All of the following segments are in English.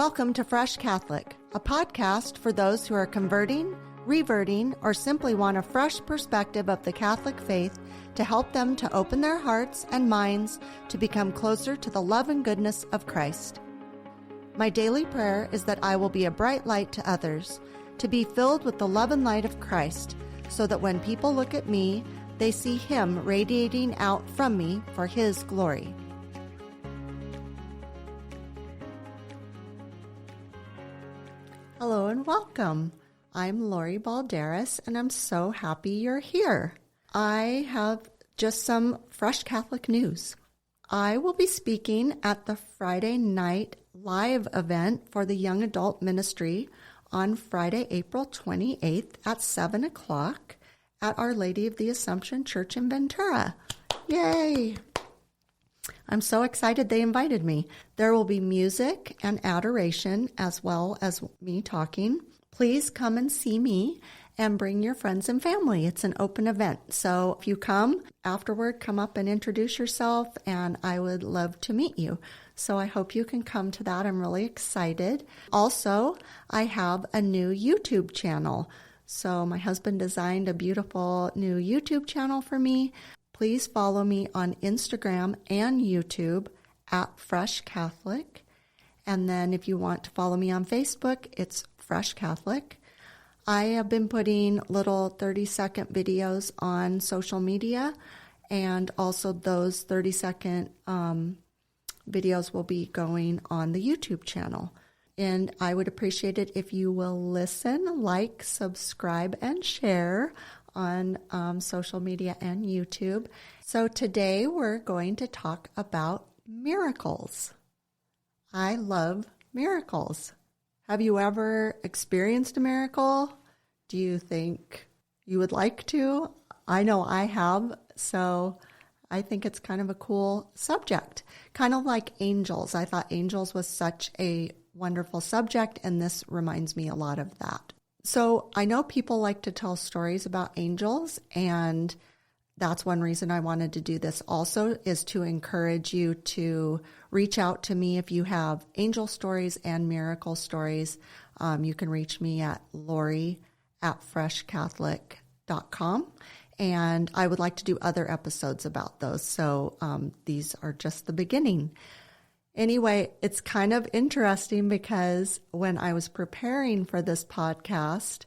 Welcome to Fresh Catholic, a podcast for those who are converting, reverting, or simply want a fresh perspective of the Catholic faith to help them to open their hearts and minds to become closer to the love and goodness of Christ. My daily prayer is that I will be a bright light to others, to be filled with the love and light of Christ, so that when people look at me, they see Him radiating out from me for His glory. Hello and welcome. I'm Lori Balderas, and I'm so happy you're here. I have just some Fresh Catholic news. I will be speaking at the Friday night live event for the Young Adult Ministry on Friday, April 28th at 7 o'clock at Our Lady of the Assumption Church in Ventura. Yay! I'm so excited they invited me. There will be music and adoration as well as me talking. Please come and see me and bring your friends and family. It's an open event. So if you come afterward, come up and introduce yourself, and I would love to meet you. So I hope you can come to that. I'm really excited. Also, I have a new YouTube channel. So my husband designed a beautiful new YouTube channel for me. Please follow me on Instagram and YouTube at Fresh Catholic. And then if you want to follow me on Facebook, it's Fresh Catholic. I have been putting little 30-second videos on social media, and also those 30-second videos will be going on the YouTube channel. And I would appreciate it if you will listen, like, subscribe, and share on social media and YouTube. So today we're going to talk about miracles. I love miracles. Have you ever experienced a miracle? Do you think you would like to? I know I have, so I think it's kind of a cool subject. Kind of like angels. I thought angels was such a wonderful subject, and this reminds me a lot of that. So I know people like to tell stories about angels, and that's one reason I wanted to do this also, is to encourage you to reach out to me if you have angel stories and miracle stories. You can reach me at lori@freshcatholic.com, and I would like to do other episodes about those. So these are just the beginning. Anyway, it's kind of interesting because when I was preparing for this podcast,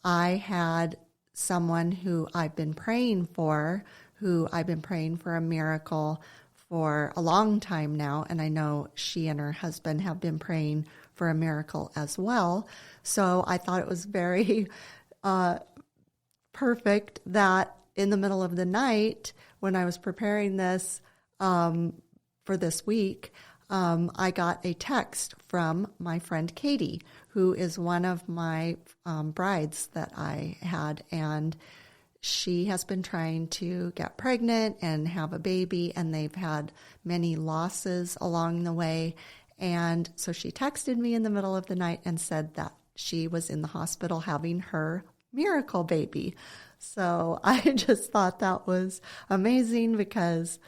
I had someone who I've been praying for a miracle for a long time now, and I know she and her husband have been praying for a miracle as well. So I thought it was very perfect that in the middle of the night, when I was preparing this for this week, I got a text from my friend Katie, who is one of my brides that I had, and she has been trying to get pregnant and have a baby, and they've had many losses along the way. And so she texted me in the middle of the night and said that she was in the hospital having her miracle baby. So I just thought that was amazing because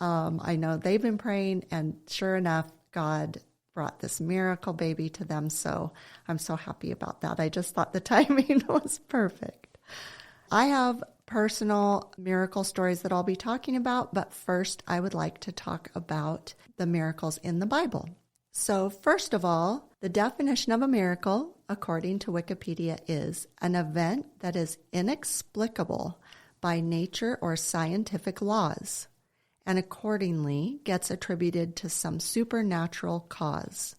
I know they've been praying, and sure enough, God brought this miracle baby to them. So I'm so happy about that. I just thought the timing was perfect. I have personal miracle stories that I'll be talking about, but first I would like to talk about the miracles in the Bible. So first of all, the definition of a miracle, according to Wikipedia, is an event that is inexplicable by nature or scientific laws, and accordingly gets attributed to some supernatural cause.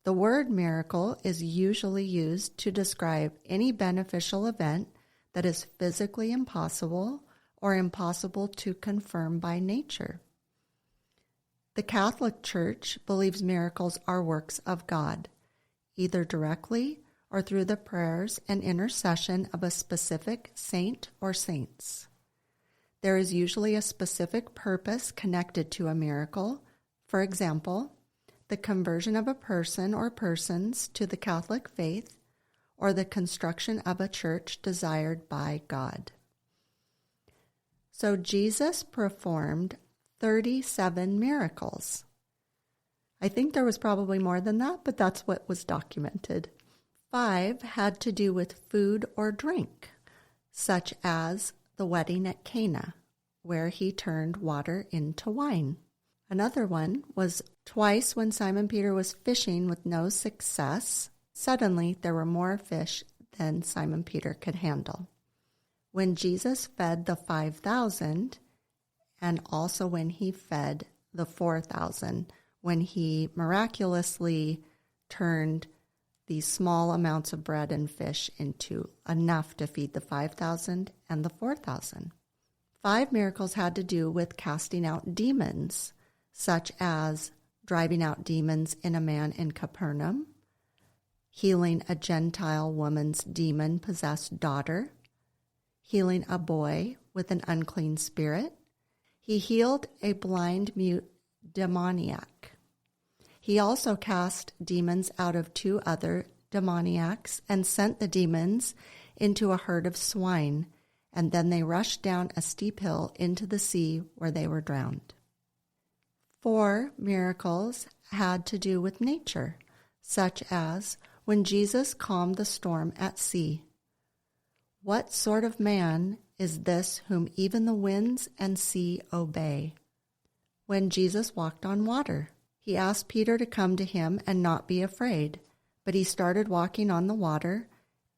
The word miracle is usually used to describe any beneficial event that is physically impossible or impossible to confirm by nature. The Catholic Church believes miracles are works of God, either directly or through the prayers and intercession of a specific saint or saints. There is usually a specific purpose connected to a miracle. For example, the conversion of a person or persons to the Catholic faith, or the construction of a church desired by God. So Jesus performed 37 miracles. I think there was probably more than that, but that's what was documented. 5 had to do with food or drink, such as the wedding at Cana, where he turned water into wine. Another one was twice when Simon Peter was fishing with no success. Suddenly, there were more fish than Simon Peter could handle. When Jesus fed the 5,000, and also when he fed the 4,000, when he miraculously turned these small amounts of bread and fish into enough to feed the 5,000 and the 4,000. 5 miracles had to do with casting out demons, such as driving out demons in a man in Capernaum, healing a Gentile woman's demon-possessed daughter, healing a boy with an unclean spirit. He healed a blind mute demoniac. He also cast demons out of 2 other demoniacs and sent the demons into a herd of swine, and then they rushed down a steep hill into the sea where they were drowned. 4 miracles had to do with nature, such as when Jesus calmed the storm at sea. What sort of man is this whom even the winds and sea obey? When Jesus walked on water, he asked Peter to come to him and not be afraid, but he started walking on the water,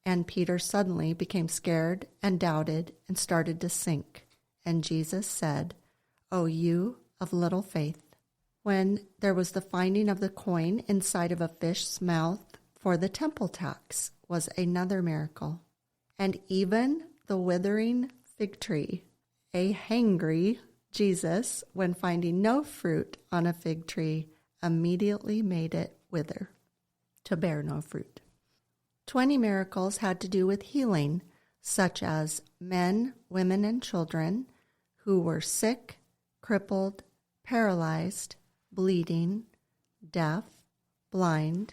and Peter suddenly became scared and doubted and started to sink. And Jesus said, "O you of little faith." When there was the finding of the coin inside of a fish's mouth for the temple tax was another miracle. And even the withering fig tree, a hangry Jesus, when finding no fruit on a fig tree, immediately made it wither, to bear no fruit. 20 miracles had to do with healing, such as men, women, and children who were sick, crippled, paralyzed, bleeding, deaf, blind,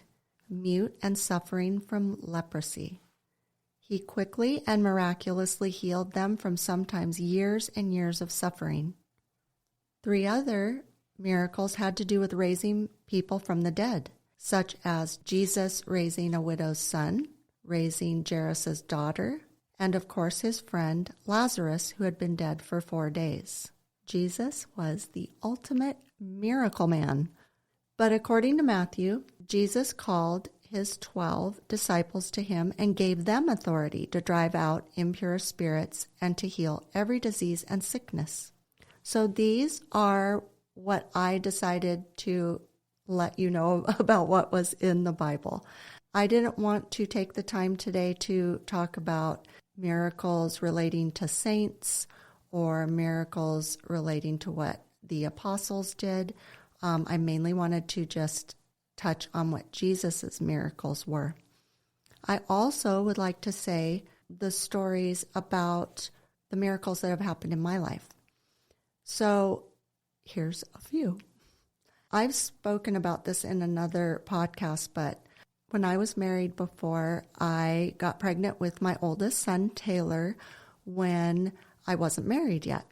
mute, and suffering from leprosy. He quickly and miraculously healed them from sometimes years and years of suffering. 3 other miracles had to do with raising people from the dead, such as Jesus raising a widow's son, raising Jairus' daughter, and of course his friend Lazarus, who had been dead for 4 days. Jesus was the ultimate miracle man. But according to Matthew, Jesus called his 12 disciples to him and gave them authority to drive out impure spirits and to heal every disease and sickness. So these are what I decided to let you know about what was in the Bible. I didn't want to take the time today to talk about miracles relating to saints or miracles relating to what the apostles did. I mainly wanted to just touch on what Jesus' miracles were. I also would like to say the stories about the miracles that have happened in my life. So here's a few. I've spoken about this in another podcast, but when I was married before, I got pregnant with my oldest son, Taylor, when I wasn't married yet.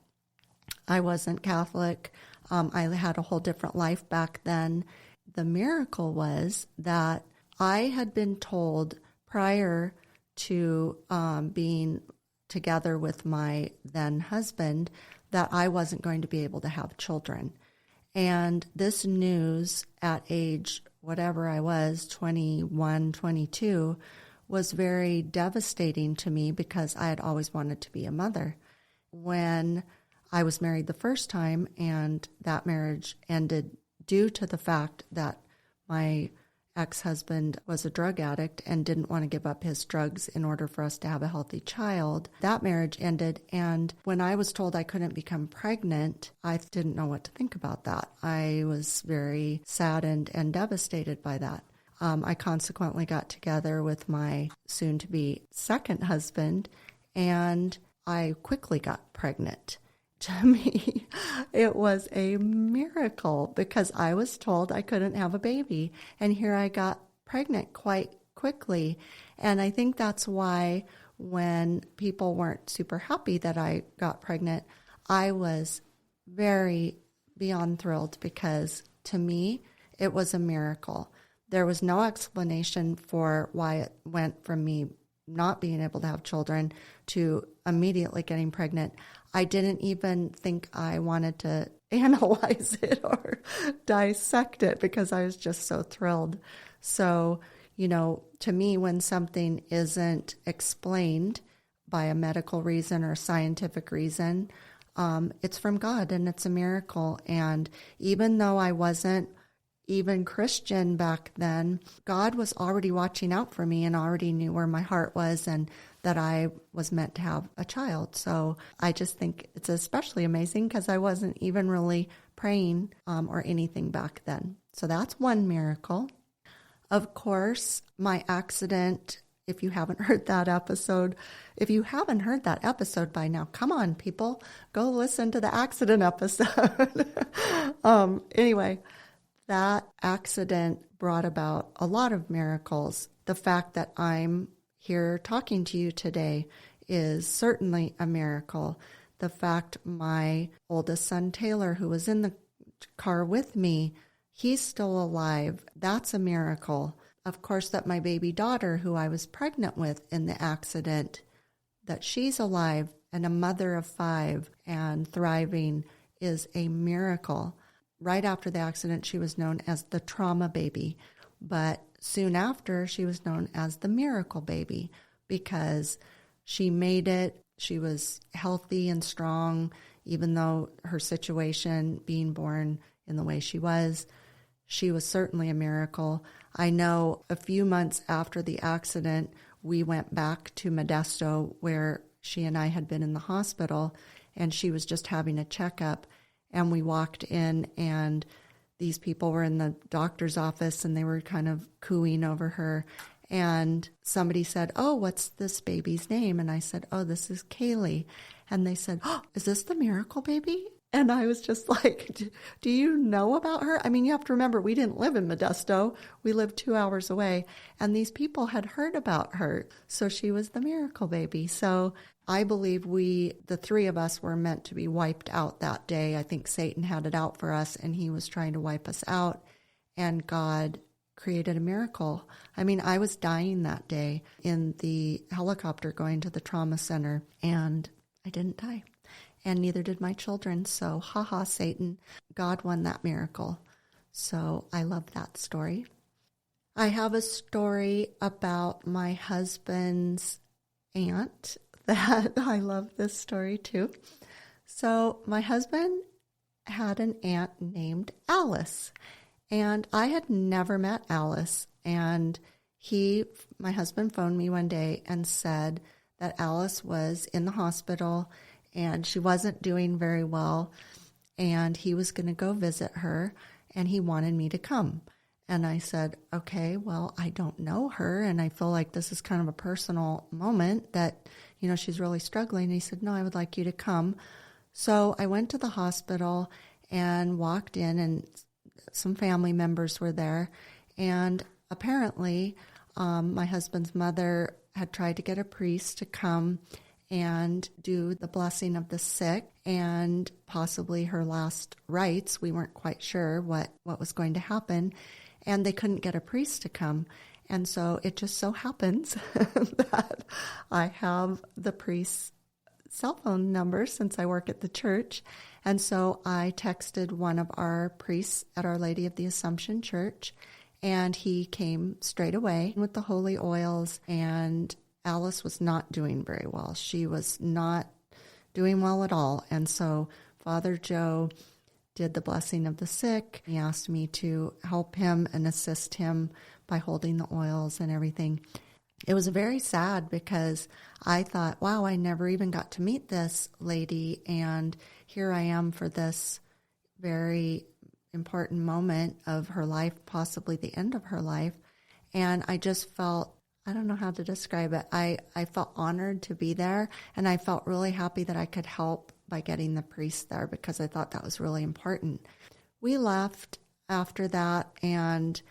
I wasn't Catholic. I had a whole different life back then. The miracle was that I had been told prior to being together with my then husband that I wasn't going to be able to have children. And this news at age whatever I was, 21, 22, was very devastating to me because I had always wanted to be a mother. When I was married the first time and that marriage ended due to the fact that my ex-husband was a drug addict and didn't want to give up his drugs in order for us to have a healthy child. That marriage ended, and when I was told I couldn't become pregnant, I didn't know what to think about that. I was very saddened and devastated by that. I consequently got together with my soon-to-be second husband, and I quickly got pregnant. To me, it was a miracle because I was told I couldn't have a baby, and here I got pregnant quite quickly. And I think that's why when people weren't super happy that I got pregnant, I was very beyond thrilled because to me, It was a miracle. There was no explanation for why it went from me not being able to have children to immediately getting pregnant. I didn't even think I wanted to analyze it or dissect it because I was just so thrilled. So, to me, when something isn't explained by a medical reason or scientific reason, it's from God and it's a miracle. And even though I wasn't even Christian back then, God was already watching out for me and already knew where my heart was and that I was meant to have a child. So I just think it's especially amazing because I wasn't even really praying or anything back then. So that's one miracle. Of course, my accident, if you haven't heard that episode by now, come on, people, go listen to the accident episode. Anyway, that accident brought about a lot of miracles. The fact that I'm here talking to you today is certainly a miracle. The fact my oldest son, Taylor, who was in the car with me, he's still alive, that's a miracle. Of course, that my baby daughter, who I was pregnant with in the accident, that she's alive and a mother of 5 and thriving is a miracle. Right after the accident, she was known as the trauma baby, but soon after, she was known as the miracle baby because she made it. She was healthy and strong, even though her situation, being born in the way she was certainly a miracle. I know a few months after the accident, we went back to Modesto where she and I had been in the hospital, and she was just having a checkup. And we walked in, and these people were in the doctor's office, and they were kind of cooing over her. And somebody said, "Oh, what's this baby's name?" And I said, "Oh, this is Kaylee." And they said, "Oh, is this the miracle baby?" And I was just like, do you know about her? I mean, you have to remember, we didn't live in Modesto. We lived 2 hours away. And these people had heard about her. So she was the miracle baby. So I believe the 3 of us were meant to be wiped out that day. I think Satan had it out for us, and he was trying to wipe us out. And God created a miracle. I mean, I was dying that day in the helicopter going to the trauma center, and I didn't die. And neither did my children. So, Satan, God won that miracle. So I love that story. I have a story about my husband's aunt that I love this story too. So my husband had an aunt named Alice, and I had never met Alice. And my husband phoned me one day and said that Alice was in the hospital and she wasn't doing very well, and he was going to go visit her, and he wanted me to come. And I said, okay, well, I don't know her, and I feel like this is kind of a personal moment that, she's really struggling. And he said, no, I would like you to come. So I went to the hospital and walked in, and some family members were there, and apparently my husband's mother had tried to get a priest to come and do the blessing of the sick and possibly her last rites. We weren't quite sure what was going to happen, and they couldn't get a priest to come. And so it just so happens that I have the priest's cell phone number since I work at the church. And so I texted one of our priests at Our Lady of the Assumption Church, and he came straight away with the holy oils, and Alice was not doing very well. She was not doing well at all. And so Father Joe did the blessing of the sick. He asked me to help him and assist him by holding the oils and everything. It was very sad because I thought, wow, I never even got to meet this lady. And here I am for this very important moment of her life, possibly the end of her life. And I just felt, I don't know how to describe it. I felt honored to be there, and I felt really happy that I could help by getting the priest there because I thought that was really important. We left after that, and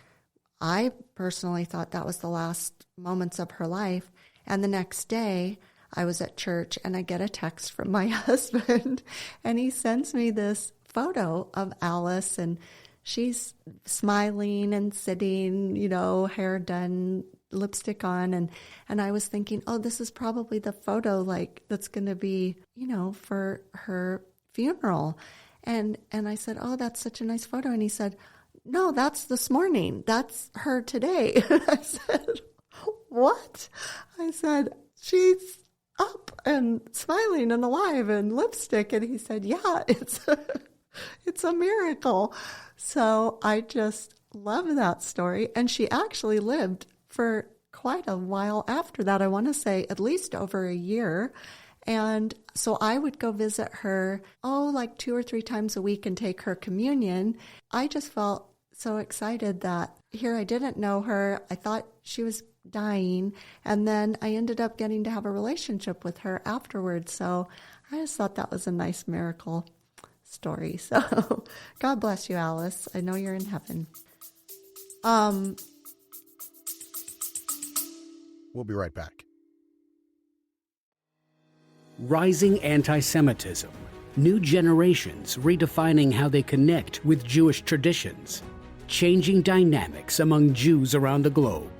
I personally thought that was the last moments of her life. And the next day, I was at church, and I get a text from my husband, and he sends me this photo of Alice, and she's smiling and sitting, hair done, lipstick on. And I was thinking, oh, this is probably the photo that's going to be, for her funeral. And I said, oh, that's such a nice photo. And he said, no, that's this morning. That's her today. And I said, what? I said, she's up and smiling and alive and lipstick. And he said, yeah, it's a miracle. So I just love that story. And she actually lived for quite a while after that. I want to say at least over a year. And so I would go visit her, like 2 or 3 times a week and take her communion. I just felt so excited that here I didn't know her. I thought she was dying. And then I ended up getting to have a relationship with her afterwards. So I just thought that was a nice miracle story. So God bless you, Alice. I know you're in heaven. We'll be right back. Rising anti-Semitism. New generations redefining how they connect with Jewish traditions. Changing dynamics among Jews around the globe.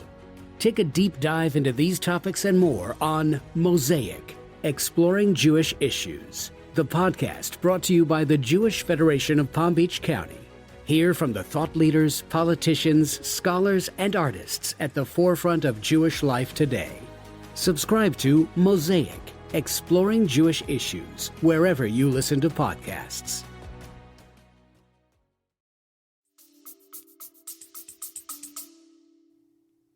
Take a deep dive into these topics and more on Mosaic, Exploring Jewish Issues, the podcast brought to you by the Jewish Federation of Palm Beach County. Hear from the thought leaders, politicians, scholars, and artists at the forefront of Jewish life today. Subscribe to Mosaic, Exploring Jewish Issues, wherever you listen to podcasts.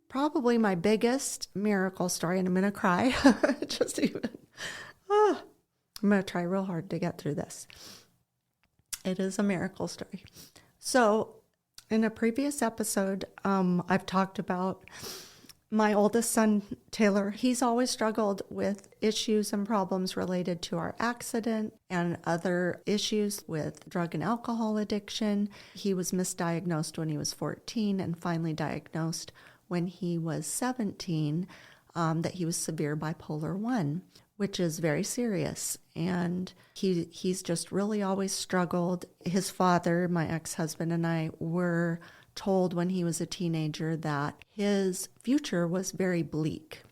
Probably my biggest miracle story, and I'm going to cry. I'm going to try real hard to get through this. It is a miracle story. So in a previous episode, I've talked about my oldest son, Taylor. He's always struggled with issues and problems related to our accident and other issues with drug and alcohol addiction. He was misdiagnosed when he was 14 and finally diagnosed when he was 17 that he was severe bipolar 1, which is very serious. And he's just really always struggled. His father, my ex-husband, and I were told when he was a teenager that his future was very bleak.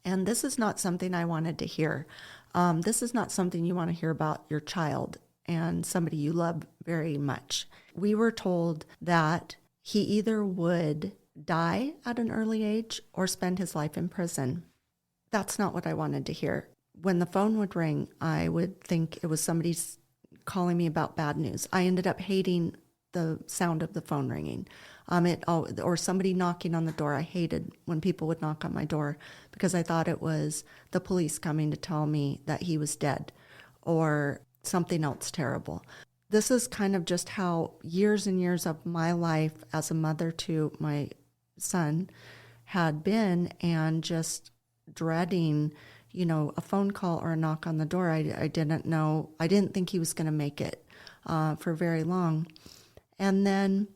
And this is not something I wanted to hear. This is not something you want to hear about your child and somebody you love very much. We were told that he either would die at an early age or spend his life in prison. That's not what I wanted to hear. When the phone would ring, I would think it was somebody calling me about bad news. I ended up hating the sound of the phone ringing. Or somebody knocking on the door. I hated when people would knock on my door because I thought it was the police coming to tell me that he was dead or something else terrible. This is kind of just how years and years of my life as a mother to my son had been, and just dreading, a phone call or a knock on the door. I didn't think he was going to make it for very long. And then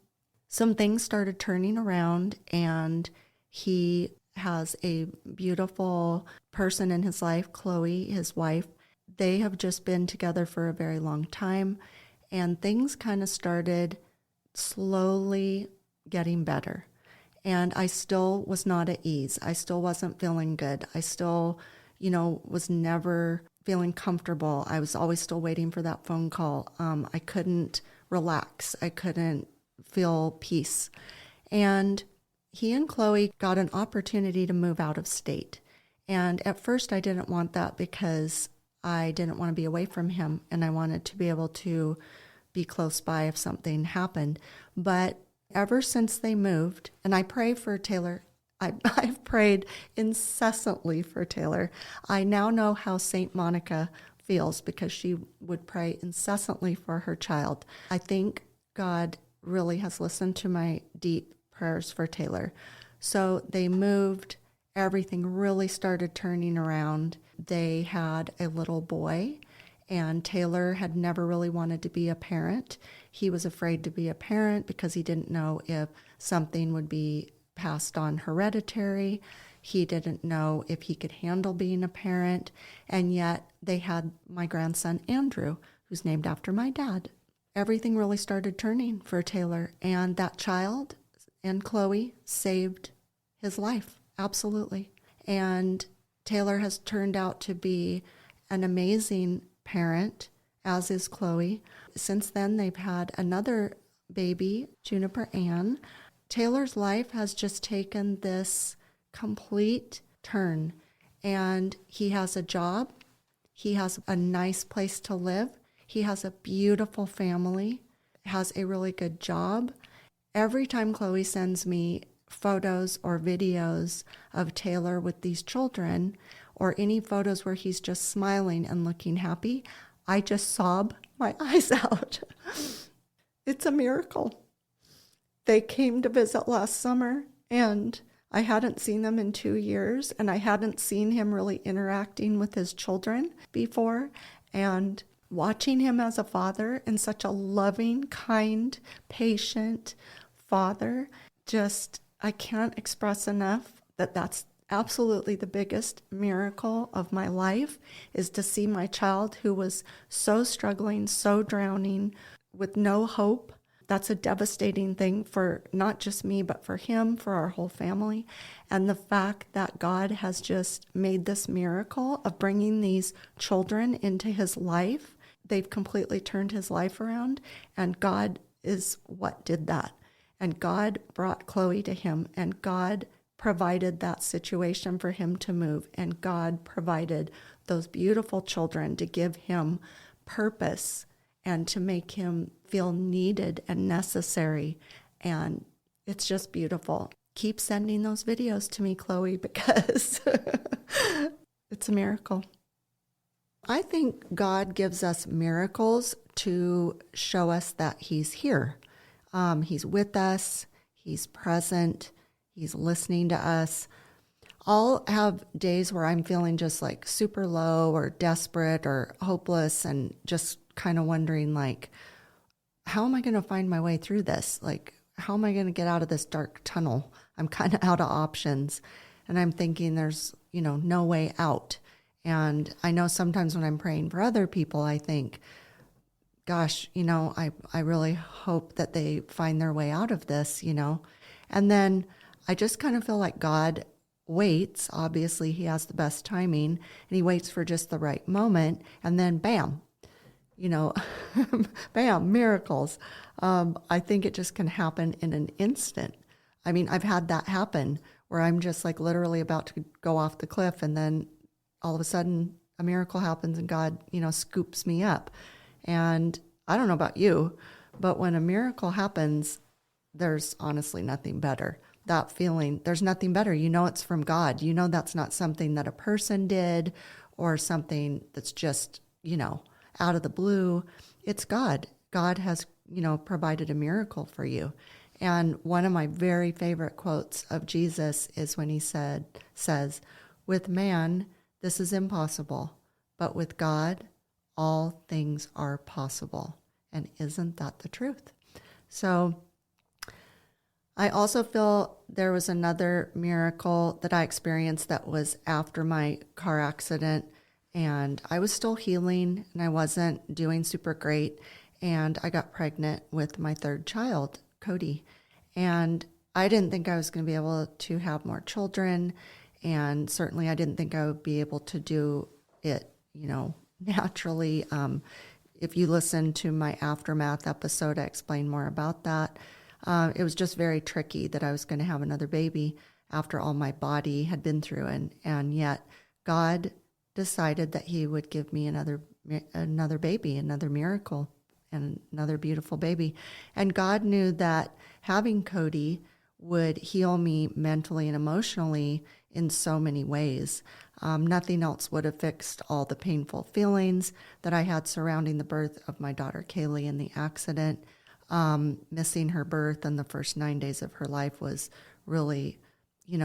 some things started turning around, and he has a beautiful person in his life, Chloe, his wife. They have just been together for a very long time, and things kind of started slowly getting better. And I still was not at ease. I still wasn't feeling good. I still, was never feeling comfortable. I was always still waiting for that phone call. I couldn't relax. I couldn't feel peace. And he and Chloe got an opportunity to move out of state. And at first I didn't want that because I didn't want to be away from him, and I wanted to be able to be close by if something happened. But ever since they moved, and I pray for Taylor, I've prayed incessantly for Taylor. I now know how St. Monica feels because she would pray incessantly for her child. I think God really has listened to my deep prayers for Taylor. So they moved, everything really started turning around. They had a little boy, and Taylor had never really wanted to be a parent. He was afraid to be a parent because he didn't know if something would be passed on hereditary. He didn't know if he could handle being a parent. And yet they had my grandson, Andrew, who's named after my dad. everything really started turning for Taylor. And that child and Chloe saved his life. Absolutely. And Taylor has turned out to be an amazing parent, as is Chloe. Since then, they've had another baby, Juniper Ann. Taylor's life has just taken this complete turn, and he has a job. He has a nice place to live. He has a beautiful family, has a really good job. Every time Chloe sends me photos or videos of Taylor with these children, or any photos where he's just smiling and looking happy, I just sob my eyes out. It's a miracle. They came to visit last summer, and I hadn't seen them in 2 years, and I hadn't seen him really interacting with his children before. And watching him as a father, and such a loving, kind, patient father, just, I can't express enough that that's absolutely the biggest miracle of my life, is to see my child who was so struggling, so drowning, with no hope. That's a devastating thing for not just me, but for him, for our whole family. And the fact that God has just made this miracle of bringing these children into his life, they've completely turned his life around, and God is what did that. And God brought Chloe to him, and God provided that situation for him to move, and God provided those beautiful children to give him purpose and to make him feel needed and necessary. And it's just beautiful. Keep sending those videos to me, Chloe, because it's a miracle. I think God gives us miracles to show us that he's here. He's with us. He's present. He's listening to us. I'll have days where I'm feeling just like super low or desperate or hopeless, and just kind of wondering, like, how am I going to find my way through this? Like, how am I going to get out of this dark tunnel? I'm kind of out of options, and I'm thinking there's, no way out. And I know sometimes when I'm praying for other people, I think, gosh, I really hope that they find their way out of this, And then I just kind of feel like God waits. Obviously, he has the best timing, and he waits for just the right moment, and then bam, bam, miracles. I think it just can happen in an instant. I mean, I've had that happen where I'm just like literally about to go off the cliff, and then all of a sudden a miracle happens, and God, scoops me up. And I don't know about you, but when a miracle happens, there's honestly nothing better. That feeling, there's nothing better. It's from God. That's not something that a person did or something that's just, out of the blue. It's God. God has, provided a miracle for you. And one of my very favorite quotes of Jesus is when he says, with man, this is impossible, but with God, all things are possible. And isn't that the truth? So I also feel there was another miracle that I experienced that was after my car accident, and I was still healing, and I wasn't doing super great, and I got pregnant with my third child, Cody. And I didn't think I was going to be able to have more children, and certainly I didn't think I would be able to do it, naturally. If you listen to my Aftermath episode, I explain more about that. It was just very tricky that I was going to have another baby after all my body had been through, and yet God decided that he would give me another baby, another miracle, and another beautiful baby. And God knew that having Cody would heal me mentally and emotionally in so many ways. Nothing else would have fixed all the painful feelings that I had surrounding the birth of my daughter Kaylee in the accident. Missing her birth and the first 9 days of her life was really,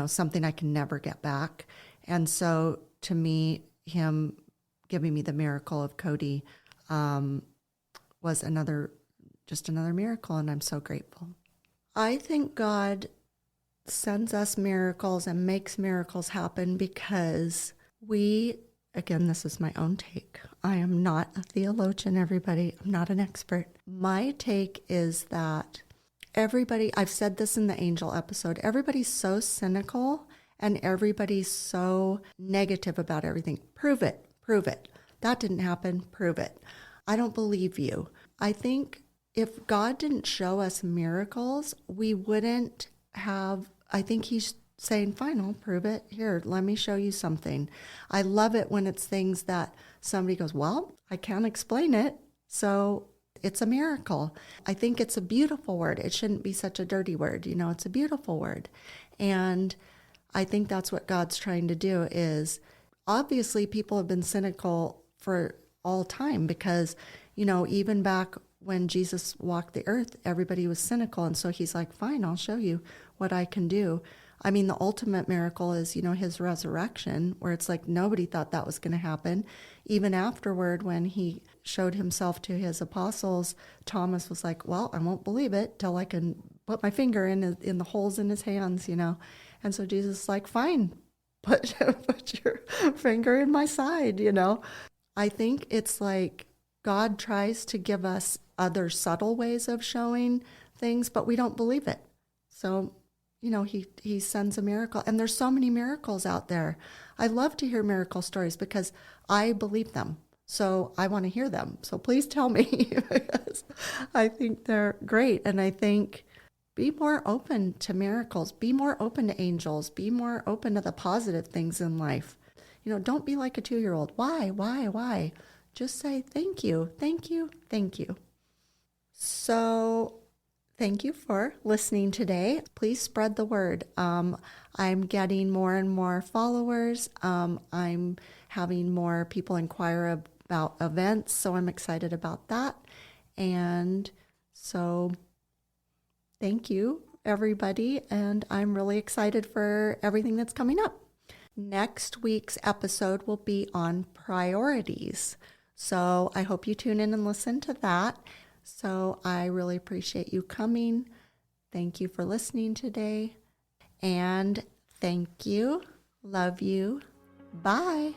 something I can never get back. And so to me, him giving me the miracle of Cody was just another miracle, and I'm so grateful. I think God sends us miracles and makes miracles happen because we again, this is my own take. I am not a theologian, everybody. I'm not an expert. My take is that everybody, I've said this in the angel episode, everybody's so cynical and everybody's so negative about everything. Prove it. Prove it. That didn't happen. Prove it. I don't believe you. I think if God didn't show us miracles, we wouldn't have, I think he's saying, fine, I'll prove it. Here, let me show you something. I love it when it's things that somebody goes, well, I can't explain it, so it's a miracle. I think it's a beautiful word. It shouldn't be such a dirty word. It's a beautiful word. And I think that's what God's trying to do is, obviously people have been cynical for all time because, even back when Jesus walked the earth, everybody was cynical. And so he's like, fine, I'll show you what I can do. I mean, the ultimate miracle is, his resurrection, where it's like nobody thought that was going to happen. Even afterward, when he showed himself to his apostles, Thomas was like, well, I won't believe it till I can put my finger in the holes in his hands, And so Jesus is like, fine, put your finger in my side, I think it's like God tries to give us other subtle ways of showing things, but we don't believe it. So he sends a miracle. And there's so many miracles out there. I love to hear miracle stories because I believe them. So I want to hear them. So please tell me because I think they're great. And I think be more open to miracles. Be more open to angels. Be more open to the positive things in life. Don't be like a 2-year-old. Why? Just say thank you, thank you, thank you. So thank you for listening today. Please spread the word. I'm getting more and more followers. I'm having more people inquire about events, so I'm excited about that. And so thank you, everybody, and I'm really excited for everything that's coming up. Next week's episode will be on priorities. So I hope you tune in and listen to that. So I really appreciate you coming. Thank you for listening today. And thank you. Love you. Bye.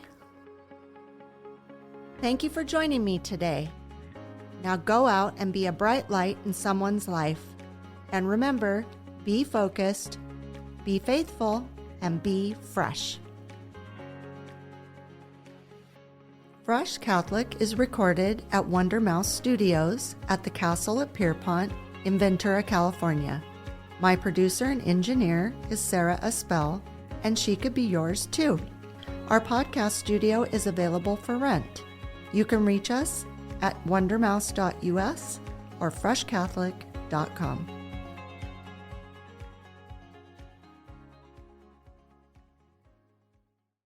Thank you for joining me today. Now go out and be a bright light in someone's life. And remember, be focused, be faithful, and be fresh. Fresh Catholic is recorded at Wonder Mouse Studios at the Castle at Pierpont in Ventura, California. My producer and engineer is Sarah Espel, and she could be yours too. Our podcast studio is available for rent. You can reach us at wondermouse.us or freshcatholic.com.